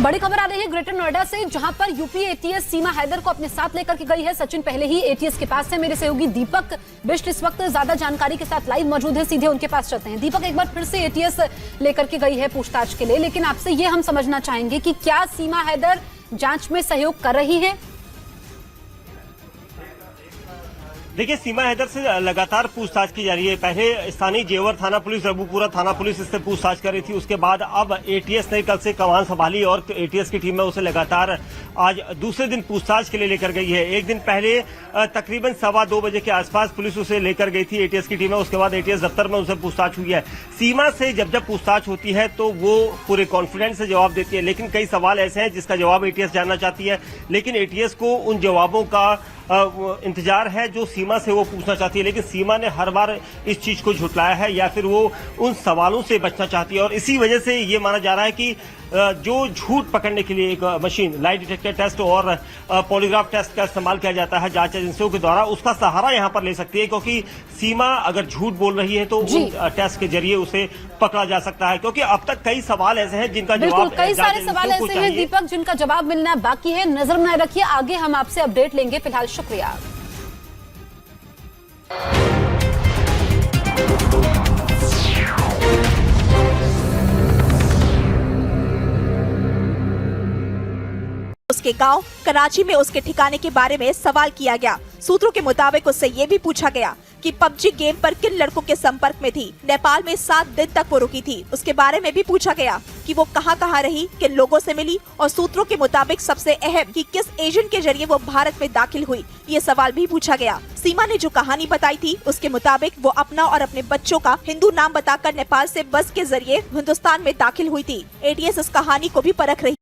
बड़ी खबर आ रही है ग्रेटर नोएडा से, जहां पर यूपी एटीएस सीमा हैदर को अपने साथ लेकर के गई है। सचिन पहले ही एटीएस के पास है। मेरे सहयोगी दीपक बिष्ट इस वक्त ज्यादा जानकारी के साथ लाइव मौजूद है, सीधे उनके पास चलते हैं। दीपक, एक बार फिर से एटीएस लेकर के गई है पूछताछ के लिए, लेकिन आपसे ये हम समझना चाहेंगे कि क्या सीमा हैदर जांच में सहयोग कर रही है? देखिए, सीमा हैदर से लगातार पूछताछ की जा रही है। पहले स्थानीय जेवर थाना पुलिस, रघुपुरा थाना पुलिस इससे पूछताछ कर रही थी। उसके बाद अब एटीएस ने कल से कमान संभाली और एटीएस की टीम में उसे लगातार आज दूसरे दिन पूछताछ के लिए लेकर गई है। एक दिन पहले तकरीबन 2:15 बजे के आसपास पुलिस उसे लेकर गई थी एटीएस की टीम में। उसके बाद एटीएस दफ्तर में उसे पूछताछ हुई है। सीमा से जब पूछताछ होती है तो वो पूरे कॉन्फिडेंस से जवाब देती है, लेकिन कई सवाल ऐसे हैं जिसका जवाब एटीएस जानना चाहती है, लेकिन एटीएस को उन जवाबों का इंतजार है जो सीमा से वो पूछना चाहती है। लेकिन सीमा ने हर बार इस चीज को झुटलाया है या फिर वो उन सवालों से बचना चाहती है, और इसी वजह से ये माना जा रहा है कि जो झूठ पकड़ने के लिए एक मशीन, लाई डिटेक्टर टेस्ट और पॉलीग्राफ टेस्ट का इस्तेमाल किया जाता है जांच एजेंसियों के द्वारा, उसका सहारा यहां पर ले सकती है, क्योंकि सीमा अगर झूठ बोल रही है तो उन टेस्ट के जरिए उसे पकड़ा जा सकता है। क्योंकि अब तक कई सवाल ऐसे हैं जिनका जवाब, कई सारे सवाल ऐसे हैं दीपक जिनका जवाब मिलना बाकी है। नजर बनाए रखिए, आगे हम आपसे अपडेट लेंगे। फिलहाल शुक्रिया। उसके गांव कराची में उसके ठिकाने के बारे में सवाल किया गया। सूत्रों के मुताबिक उससे ये भी पूछा गया कि पबजी गेम पर किन लड़कों के संपर्क में थी। नेपाल में 7 दिन तक वो रुकी थी। उसके बारे में भी पूछा गया कि वो कहां रही, किन लोगों से मिली, और सूत्रों के मुताबिक सबसे अहम कि किस एजेंट के जरिए वो भारत में दाखिल हुई, ये सवाल भी पूछा गया। सीमा ने जो कहानी बताई थी उसके मुताबिक वो अपना और अपने बच्चों का हिंदू नाम बताकर नेपाल से बस के जरिए हिंदुस्तान में दाखिल हुई थी। एटीएस इस कहानी को भी परख रही